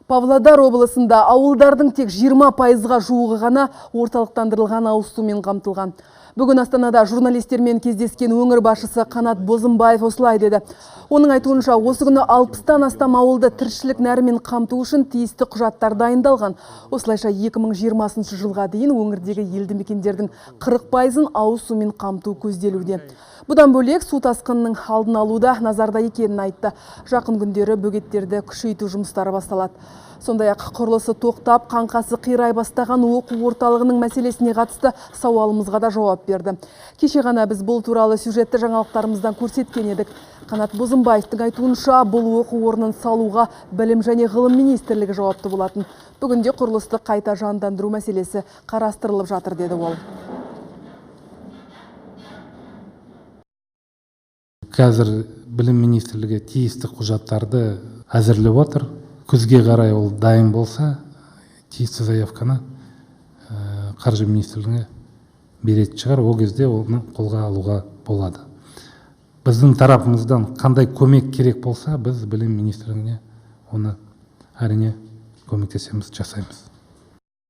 Павлодар облысында ауылдардың тек 20%-ға жуығы ғана орталықтандырылған ауыз сумен қамтылған. Бүгін Астанада журналистермен кездескен өңір басшысы Қанат Бозымбаев осылай деді. Оның айтуынша, осы күні 60-тан астам ауылды тіршілік нәрімен қамту үшін тиісті құжаттар дайындалған. Осылайша 2020 жылға дейін өңірдегі елді мекендердің 40%-ын ауыз сумен қамту көзделуде. Бұдан бөлек су тасқынының алдын алуда назарда екенін айтты. Жақын күндері бөгеттерді күшейту жұмыстары басталады. Сондай-ақ құрылысы тоқтап, қаңқасы қирай бастаған оқу орталығының мәселесіне қатысты сауалымызға да жауап берді. Кеше ғана біз бұл туралы сюжетті жаңалықтарымыздан көрсеткен едік. Қанат Бозымбаевтың айтуынша, бұл оқу орнын салуға Білім және ғылым министрлігі жауапты болатын. Бүгінде құрылысты қайта жандандыру мәселесі қарастырылып жатыр, деді ол. Қазір Білім министрлігі тиісті құжаттарды әзірлеп отыр. Күзге қарай ол дайын болса, тиісті заявканы қаржы министрлігіне беретін шығар, ол кезде оны қолға алуға болады. Біздің тарапымыздан қандай көмек керек болса, біз Білім министрлігіне оны әрине көмектесеміз, жасаймыз.